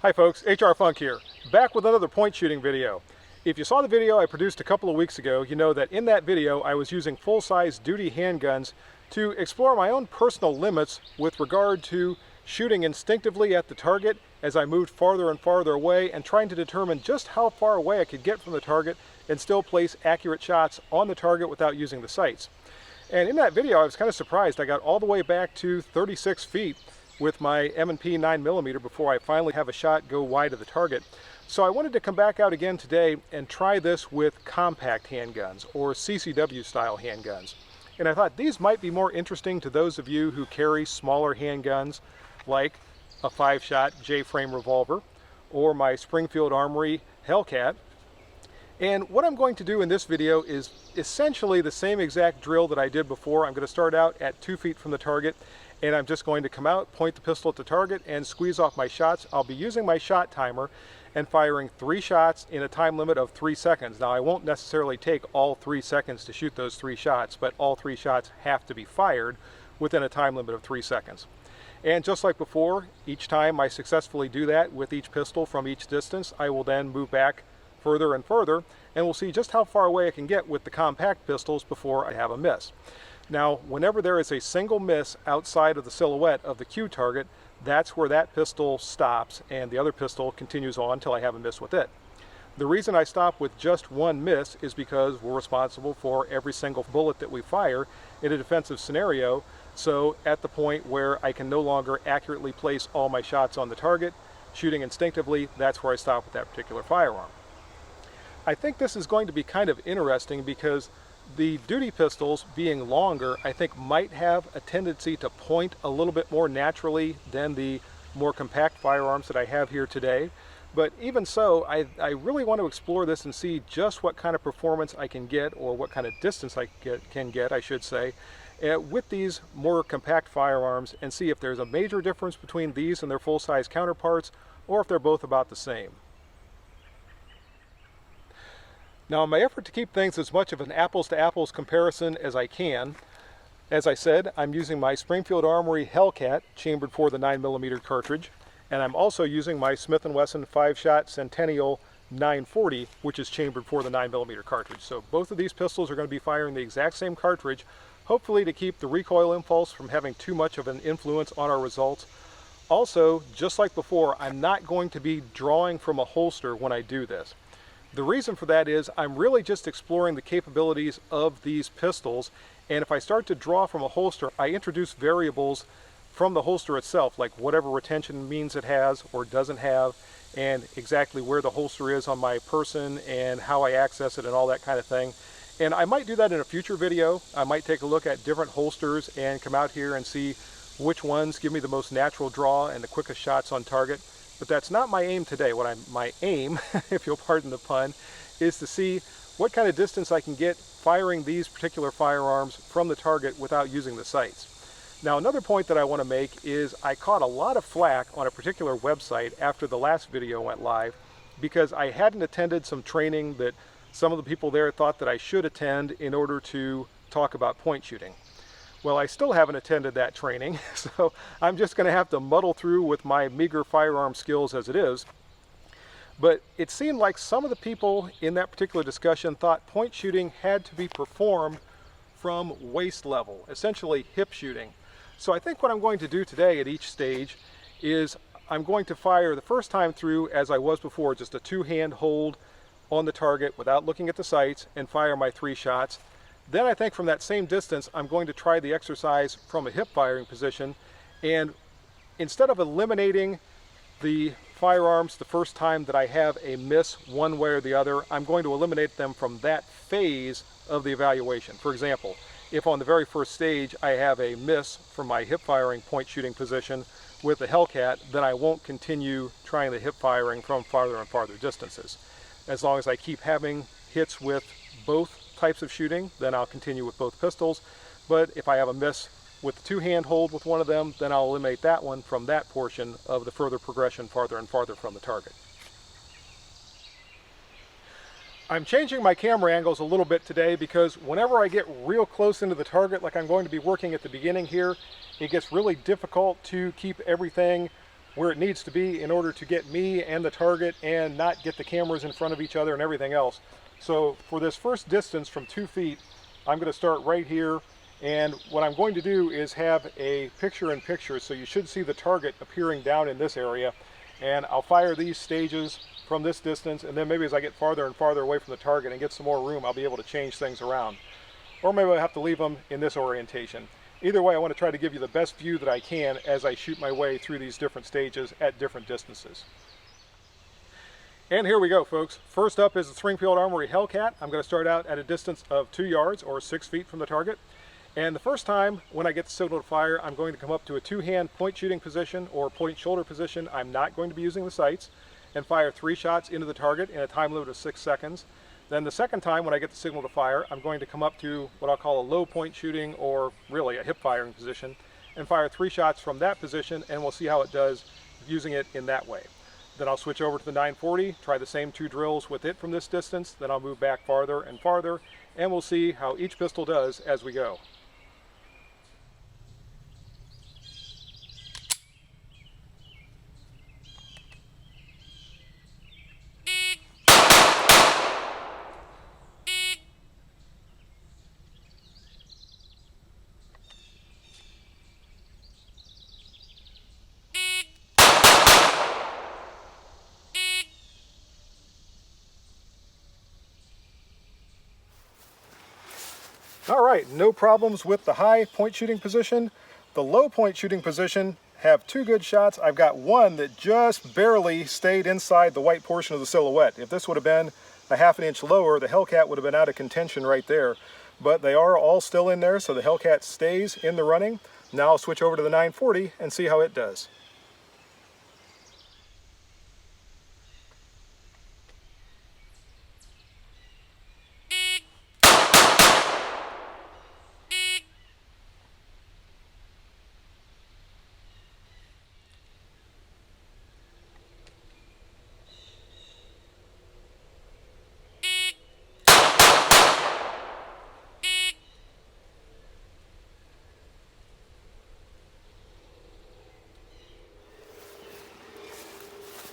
Hi folks, HR Funk here, back with another point shooting video. If you saw the video I produced a couple of weeks ago, you know that in that video I was using full-size duty handguns to explore my own personal limits with regard to shooting instinctively at the target as I moved farther and farther away and trying to determine just how far away I could get from the target and still place accurate shots on the target without using the sights. And in that video I was kind of surprised. I got all the way back to 36 feet with my M&P 9mm before I finally have a shot go wide of the target. So I wanted to come back out again today and try this with compact handguns or CCW style handguns. And I thought these might be more interesting to those of you who carry smaller handguns like a 5-shot J-frame revolver or my Springfield Armory Hellcat. And what I'm going to do in this video is essentially the same exact drill that I did before. I'm going to start out at 2 feet from the target, and I'm just going to come out, point the pistol at the target, and squeeze off my shots. I'll be using my shot timer and firing 3 shots in a time limit of 3 seconds. Now I won't necessarily take all 3 seconds to shoot those 3 shots, but all 3 shots have to be fired within a time limit of 3 seconds. And just like before, each time I successfully do that with each pistol from each distance, I will then move back further and further, and we'll see just how far away I can get with the compact pistols before I have a miss. Now, whenever there is a single miss outside of the silhouette of the cue target, that's where that pistol stops and the other pistol continues on until I have a miss with it. The reason I stop with just one miss is because we're responsible for every single bullet that we fire in a defensive scenario. So at the point where I can no longer accurately place all my shots on the target, shooting instinctively, that's where I stop with that particular firearm. I think this is going to be kind of interesting because the duty pistols, being longer, I think might have a tendency to point a little bit more naturally than the more compact firearms that I have here today. But even so, I really want to explore this and see just what kind of performance I can get, or what kind of distance I can get, I should say, with these more compact firearms, and see if there's a major difference between these and their full-size counterparts, or if they're both about the same. Now, in my effort to keep things as much of an apples-to-apples comparison as I can, as I said, I'm using my Springfield Armory Hellcat chambered for the 9mm cartridge, and I'm also using my Smith & Wesson 5-shot Centennial 940, which is chambered for the 9mm cartridge. So both of these pistols are going to be firing the exact same cartridge, hopefully to keep the recoil impulse from having too much of an influence on our results. Also, just like before, I'm not going to be drawing from a holster when I do this. The reason for that is I'm really just exploring the capabilities of these pistols, and if I start to draw from a holster, I introduce variables from the holster itself, like whatever retention means it has or doesn't have, and exactly where the holster is on my person and how I access it and all that kind of thing. And I might do that in a future video. I might take a look at different holsters and come out here and see which ones give me the most natural draw and the quickest shots on target. But that's not my aim today. My aim, if you'll pardon the pun, is to see what kind of distance I can get firing these particular firearms from the target without using the sights. Now, another point that I want to make is I caught a lot of flack on a particular website after the last video went live because I hadn't attended some training that some of the people there thought that I should attend in order to talk about point shooting. Well, I still haven't attended that training, so I'm just going to have to muddle through with my meager firearm skills as it is. But it seemed like some of the people in that particular discussion thought point shooting had to be performed from waist level, essentially hip shooting. So I think what I'm going to do today at each stage is I'm going to fire the first time through, as I was before, just a 2-hand hold on the target without looking at the sights and fire my 3 shots. Then I think from that same distance, I'm going to try the exercise from a hip firing position, and instead of eliminating the firearms the first time that I have a miss one way or the other, I'm going to eliminate them from that phase of the evaluation. For example, if on the very first stage I have a miss from my hip firing point shooting position with the Hellcat, then I won't continue trying the hip firing from farther and farther distances. As long as I keep having hits with both types of shooting, then I'll continue with both pistols. But if I have a miss with the 2-hand hold with one of them, then I'll eliminate that one from that portion of the further progression farther and farther from the target. I'm changing my camera angles a little bit today because whenever I get real close into the target, like I'm going to be working at the beginning here, it gets really difficult to keep everything where it needs to be in order to get me and the target and not get the cameras in front of each other and everything else. So for this first distance from 2 feet, I'm going to start right here, and what I'm going to do is have a picture-in-picture, so you should see the target appearing down in this area, and I'll fire these stages from this distance, and then maybe as I get farther and farther away from the target and get some more room, I'll be able to change things around. Or maybe I'll have to leave them in this orientation. Either way, I want to try to give you the best view that I can as I shoot my way through these different stages at different distances. And here we go, folks. First up is the Springfield Armory Hellcat. I'm going to start out at a distance of 2 yards or 6 feet from the target. And the first time when I get the signal to fire, I'm going to come up to a two-hand point shooting position or point shoulder position. I'm not going to be using the sights, and fire 3 shots into the target in a time limit of 6 seconds. Then the second time when I get the signal to fire, I'm going to come up to what I'll call a low point shooting, or really a hip firing position, and fire 3 shots from that position, and we'll see how it does using it in that way. Then I'll switch over to the 940, try the same 2 drills with it from this distance, then I'll move back farther and farther, and we'll see how each pistol does as we go. All right, no problems with the high point shooting position. The low point shooting position have 2 good shots. I've got one that just barely stayed inside the white portion of the silhouette. If this would have been a ½ inch lower, the Hellcat would have been out of contention right there. But they are all still in there, so the Hellcat stays in the running. Now I'll switch over to the 940 and see how it does.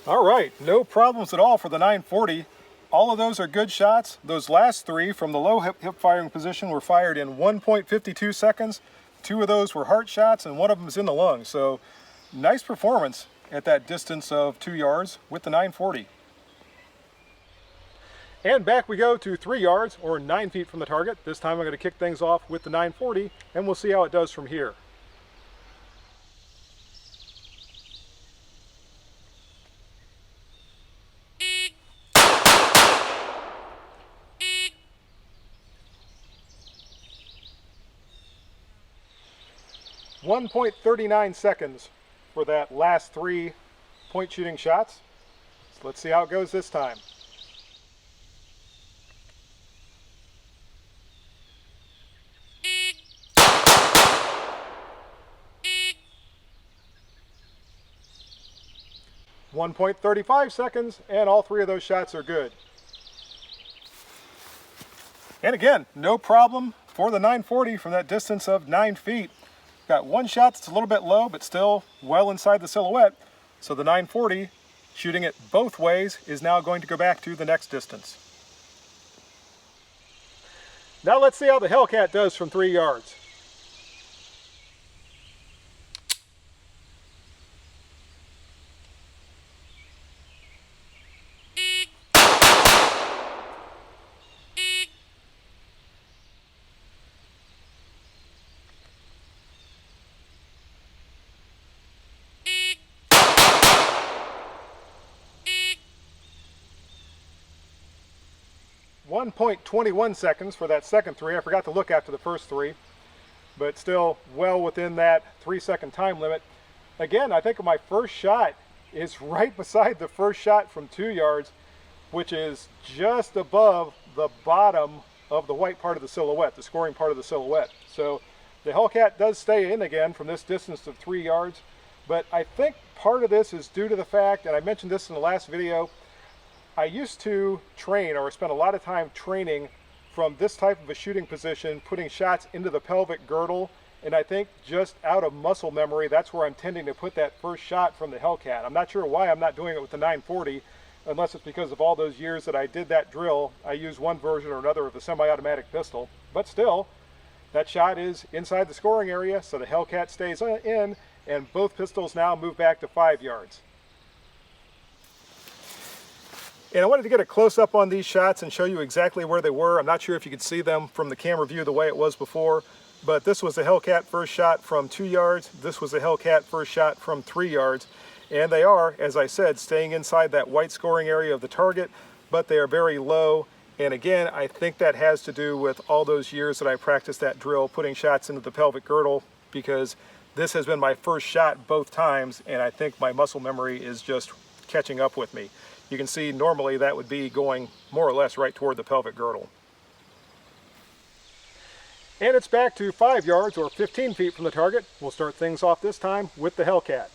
All right, no problems at all for the 940. All of those are good shots. Those last 3 from the low hip firing position were fired in 1.52 seconds. 2 of those were heart shots and 1 of them is in the lung. So nice performance at that distance of 2 yards with the 940. And back we go to 3 yards or 9 feet from the target. This time I'm going to kick things off with the 940 and we'll see how it does from here. 1.39 seconds for that last 3 point shooting shots. So let's see how it goes this time. .35 seconds, and all 3 of those shots are good. And again, no problem for the 940 from that distance of 9 feet. Got 1 shot that's a little bit low, but still well inside the silhouette. So the 940, shooting it both ways, is now going to go back to the next distance. Now let's see how the Hellcat does from 3 yards. .21 seconds for that second 3. I forgot to look after the first 3, but still well within that 3-second time limit. Again, I think my first shot is right beside the first shot from 2 yards, which is just above the bottom of the white part of the silhouette, the scoring part of the silhouette. So the Hellcat does stay in again from this distance of 3 yards, but I think part of this is due to the fact, and I mentioned this in the last video, I used to train, or spend a lot of time training from this type of a shooting position, putting shots into the pelvic girdle And I think just out of muscle memory, that's where I'm tending to put that first shot from the Hellcat. I'm not sure why I'm not doing it with the 940, unless it's because of all those years that I did that drill. I used one version or another of the semi-automatic pistol, but still, that shot is inside the scoring area, so the Hellcat stays in, and both pistols now move back to 5 yards. And I wanted to get a close-up on these shots and show you exactly where they were. I'm not sure if you could see them from the camera view the way it was before, but this was the Hellcat first shot from 2 yards. This was the Hellcat first shot from 3 yards. And they are, as I said, staying inside that white scoring area of the target, but they are very low. And again, I think that has to do with all those years that I practiced that drill, putting shots into the pelvic girdle, because this has been my first shot both times, and I think my muscle memory is just catching up with me. You can see normally that would be going more or less right toward the pelvic girdle. And it's back to 5 yards or 15 feet from the target. We'll start things off this time with the Hellcat.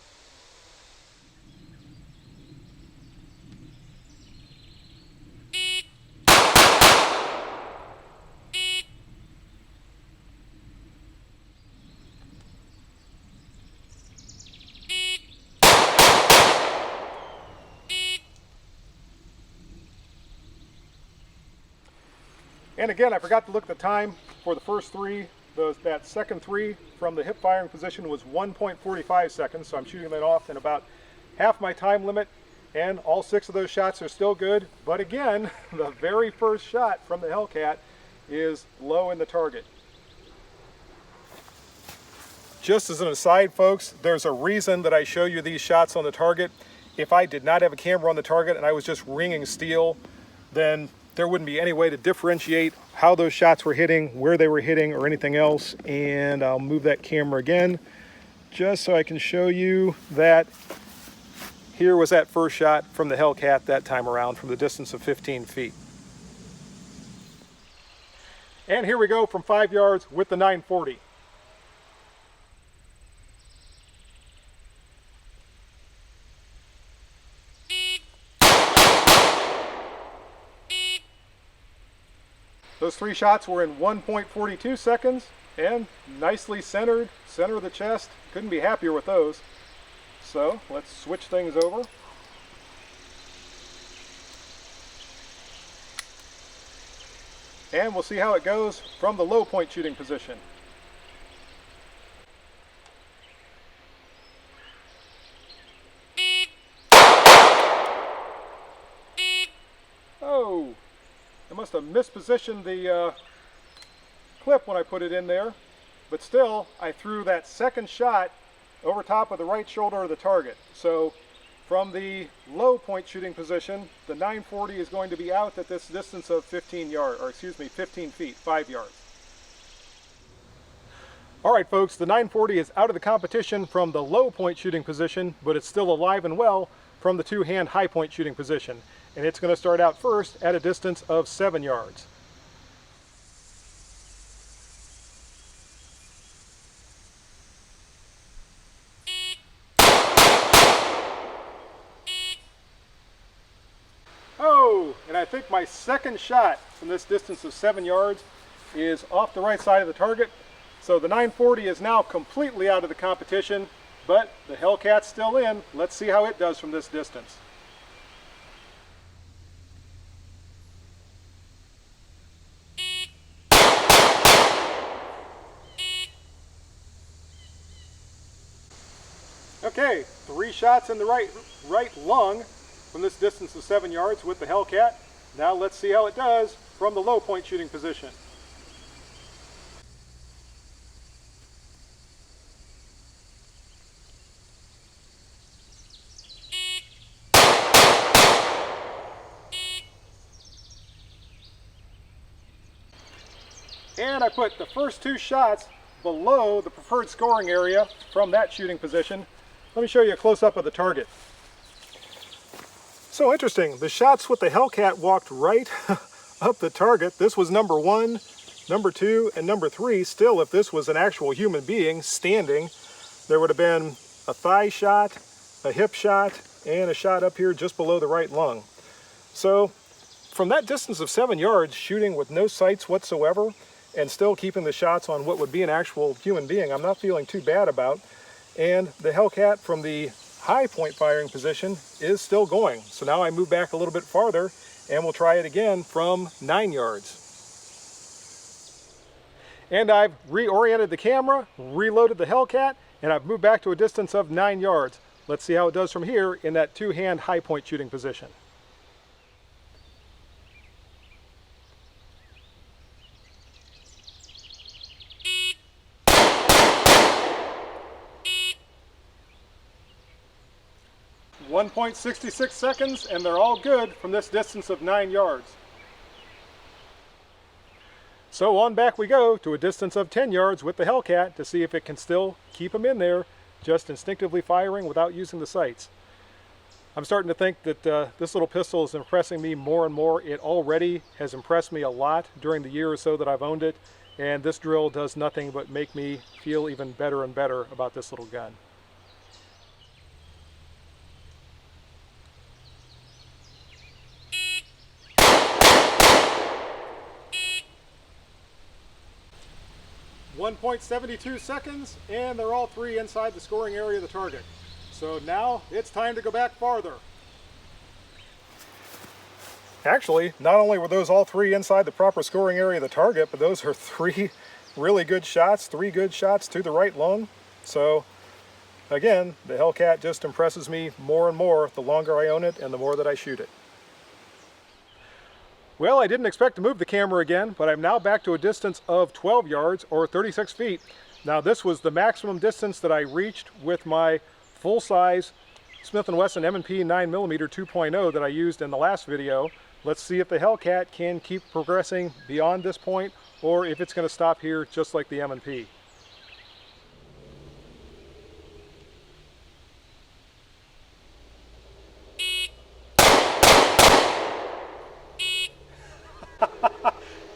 And again, I forgot to look at the time for the first three. That second three from the hip firing position was 1.45 seconds, so I'm shooting that off in about half my time limit, and all 6 of those shots are still good. But again, the very first shot from the Hellcat is low in the target. Just as an aside, folks, there's a reason that I show you these shots on the target. If I did not have a camera on the target and I was just ringing steel, then there wouldn't be any way to differentiate how those shots were hitting, where they were hitting, or anything else. And I'll move that camera again just so I can show you that here was that first shot from the Hellcat that time around from the distance of 15 feet. And here we go from 5 yards with the 940. Those 3 shots were in 1.42 seconds and nicely centered, center of the chest. Couldn't be happier with those. So let's switch things over. And we'll see how it goes from the low point shooting position. Oh! I must have mispositioned the clip when I put it in there, but still I threw that second shot over top of the right shoulder of the target. So from the low point shooting position, the 940 is going to be out at this distance of 15 feet, 5 yards. All right, folks, the 940 is out of the competition from the low point shooting position, but it's still alive and well from the 2-hand high point shooting position. And it's going to start out first at a distance of 7 yards. Oh, and I think my second shot from this distance of 7 yards is off the right side of the target. So the 940 is now completely out of the competition, but the Hellcat's still in. Let's see how it does from this distance. Okay, 3 shots in the right lung from this distance of 7 yards with the Hellcat. Now let's see how it does from the low point shooting position. And I put the first 2 shots below the preferred scoring area from that shooting position. Let me show you a close-up of the target. So interesting, the shots with the Hellcat walked right up the target. This was number 1, number 2, and number 3. Still, if this was an actual human being standing, there would have been a thigh shot, a hip shot, and a shot up here just below the right lung. So from that distance of 7 yards, shooting with no sights whatsoever, and still keeping the shots on what would be an actual human being, I'm not feeling too bad about. And the Hellcat from the high point firing position is still going. So now I move back a little bit farther and we'll try it again from 9 yards. And I've reoriented the camera, reloaded the Hellcat, and I've moved back to a distance of 9 yards. Let's see how it does from here in that two-hand high point shooting position. .66 seconds, and they're all good from this distance of 9 yards. So on back we go to a distance of 10 yards with the Hellcat to see if it can still keep them in there, just instinctively firing without using the sights. I'm starting to think that this little pistol is impressing me more and more. It already has impressed me a lot during the year or so that I've owned it, and this drill does nothing but make me feel even better and better about this little gun. .72 seconds, and they're all three inside the scoring area of the target. So now it's time to go back farther. Actually, not only were those all three inside the proper scoring area of the target, but those are three really good shots, three good shots to the right lung. So again, the Hellcat just impresses me more and more the longer I own it and the more that I shoot it. Well, I didn't expect to move the camera again, but I'm now back to a distance of 12 yards or 36 feet. Now this was the maximum distance that I reached with my full-size Smith & Wesson M&P 9mm 2.0 that I used in the last video. Let's see if the Hellcat can keep progressing beyond this point or if it's going to stop here just like the M&P.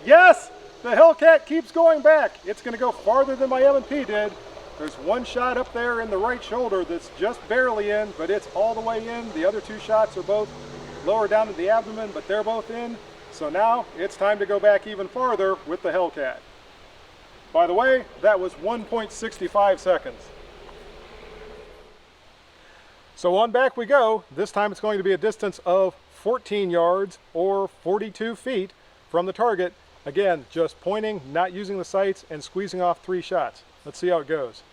Yes! The Hellcat keeps going back. It's going to go farther than my M&P did. There's one shot up there in the right shoulder that's just barely in, but it's all the way in. The other two shots are both lower down in the abdomen, but they're both in. So now it's time to go back even farther with the Hellcat. By the way, that was 1.65 seconds. So on back we go. This time it's going to be a distance of 14 yards or 42 feet from the target. Again, just pointing, not using the sights, and squeezing off three shots. Let's see how it goes.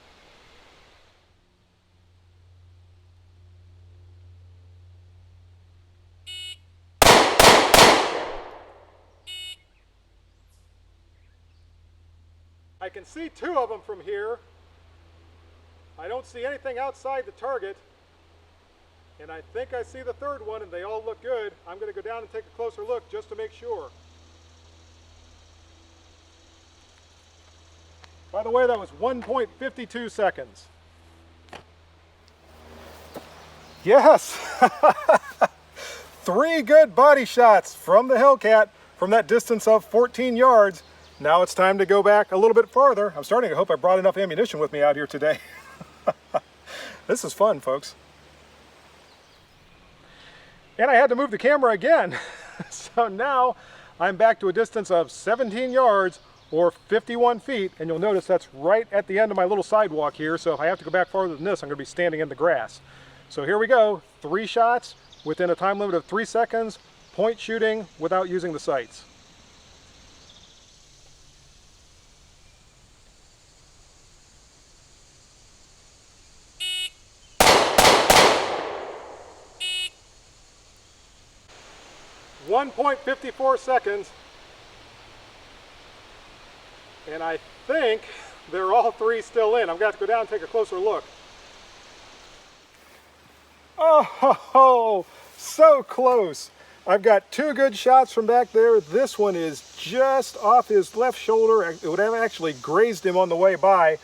I can see two of them from here. I don't see anything outside the target. And I think I see the third one, and they all look good. I'm going to go down and take a closer look just to make sure. By the way, that was 1.52 seconds. Yes! 3 good body shots from the Hellcat from that distance of 14 yards. Now it's time to go back a little bit farther. I'm starting to hope I brought enough ammunition with me out here today. This is fun, folks. And I had to move the camera again. So now I'm back to a distance of 17 yards or 51 feet, and you'll notice that's right at the end of my little sidewalk here, so if I have to go back farther than this, I'm going to be standing in the grass. So here we go, 3 shots within a time limit of 3 seconds, point shooting without using the sights. .54 seconds. And I think they're all 3 still in. I'm going to have to go down and take a closer look. Oh, so close. I've got 2 good shots from back there. This one is just off his left shoulder. It would have actually grazed him on the way by,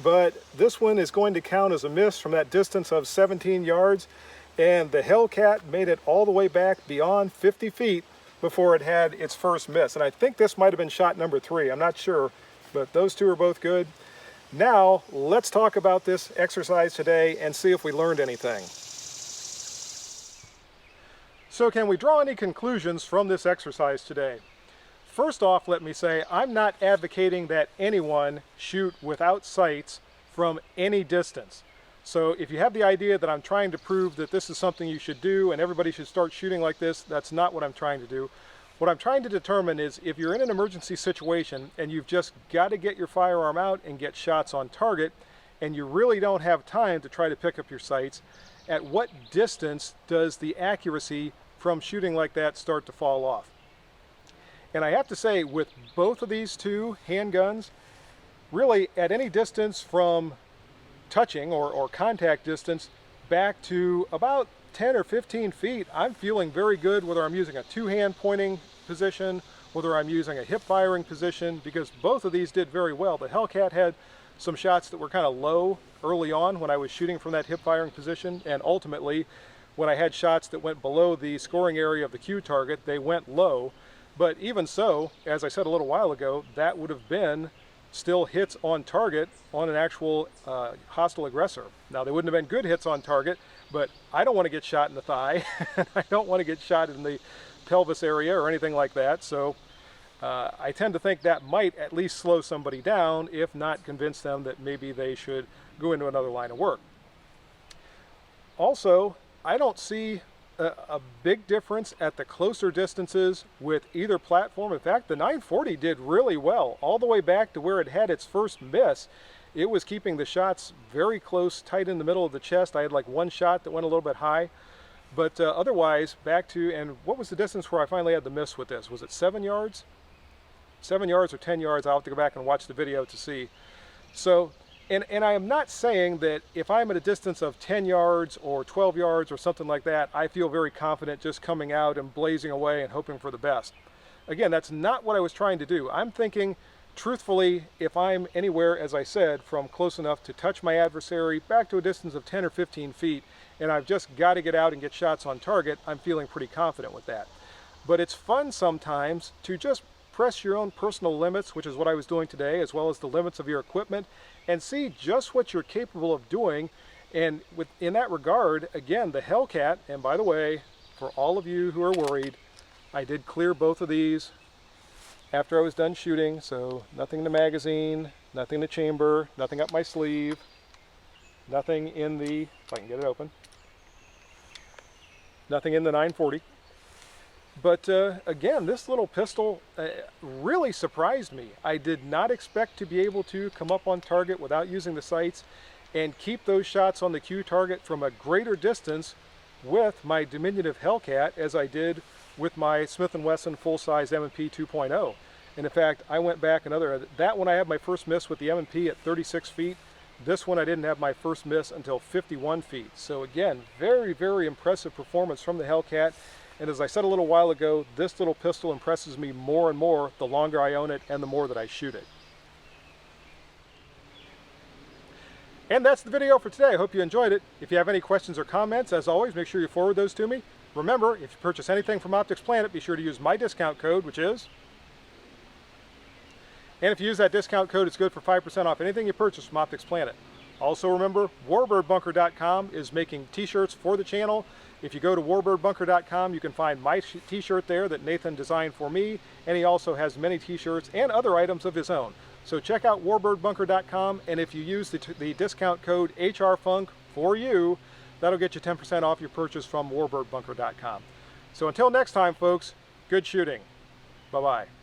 but this one is going to count as a miss from that distance of 17 yards. And the Hellcat made it all the way back beyond 50 feet before it had its first miss. And I think this might have been shot number 3. I'm not sure. But those 2 are both good. Now, let's talk about this exercise today and see if we learned anything. So can we draw any conclusions from this exercise today? first off, let me say, I'm not advocating that anyone shoot without sights from any distance. So if you have the idea that I'm trying to prove that this is something you should do and everybody should start shooting like this, that's not what I'm trying to do. What I'm trying to determine is if you're in an emergency situation and you've just got to get your firearm out and get shots on target, and you really don't have time to try to pick up your sights, at what distance does the accuracy from shooting like that start to fall off? And I have to say, with both of these two handguns, really at any distance from touching or contact distance back to about 10 or 15 feet, I'm feeling very good whether I'm using a two-hand pointing position, whether I'm using a hip firing position, because both of these did very well. The Hellcat had some shots that were kind of low early on when I was shooting from that hip firing position, and ultimately when I had shots that went below the scoring area of the Q target, they went low. But even so, as I said a little while ago, that would have been still hits on target on an actual hostile aggressor. Now, they wouldn't have been good hits on target, but I don't want to get shot in the thigh. I don't want to get shot in the pelvis area or anything like that. So I tend to think that might at least slow somebody down, if not convince them that maybe they should go into another line of work. Also, I don't see a big difference at the closer distances with either platform. In fact, the 940 did really well all the way back to where it had its first miss. It was keeping the shots very close, tight in the middle of the chest. I had like one shot that went a little bit high, but otherwise back to, and what was the distance where I finally had the miss with this? Was it 7 yards? 7 yards or 10 yards? I'll have to go back and watch the video to see. So, and I am not saying that if I'm at a distance of 10 yards or 12 yards or something like that, I feel very confident just coming out and blazing away and hoping for the best. Again, that's not what I was trying to do. I'm thinking, truthfully, if I'm anywhere, as I said, from close enough to touch my adversary back to a distance of 10 or 15 feet, and I've just got to get out and get shots on target, I'm feeling pretty confident with that. But it's fun sometimes to just press your own personal limits, which is what I was doing today, as well as the limits of your equipment, and see just what you're capable of doing. And in that regard, again, the Hellcat, and by the way, for all of you who are worried, I did clear both of these after I was done shooting, so nothing in the magazine, nothing in the chamber, nothing up my sleeve, nothing in the, if I can get it open, nothing in the 940. But again, this little pistol really surprised me. I did not expect to be able to come up on target without using the sights and keep those shots on the Q target from a greater distance with my diminutive Hellcat as I did with my Smith & Wesson full-size M&P 2.0. And in fact, I went back that one I had my first miss with the M&P at 36 feet. This one I didn't have my first miss until 51 feet. So again, very, very impressive performance from the Hellcat. And as I said a little while ago, this little pistol impresses me more and more the longer I own it and the more that I shoot it. And that's the video for today. I hope you enjoyed it. If you have any questions or comments, as always, make sure you forward those to me. Remember, if you purchase anything from Optics Planet, be sure to use my discount code, which is... And if you use that discount code, it's good for 5% off anything you purchase from Optics Planet. Also remember, warbirdbunker.com is making t-shirts for the channel. If you go to warbirdbunker.com, you can find my t-shirt there that Nathan designed for me, and he also has many t-shirts and other items of his own. So check out warbirdbunker.com, and if you use the discount code HRFUNK for you, that'll get you 10% off your purchase from warbirdbunker.com. So until next time, folks, good shooting. Bye-bye.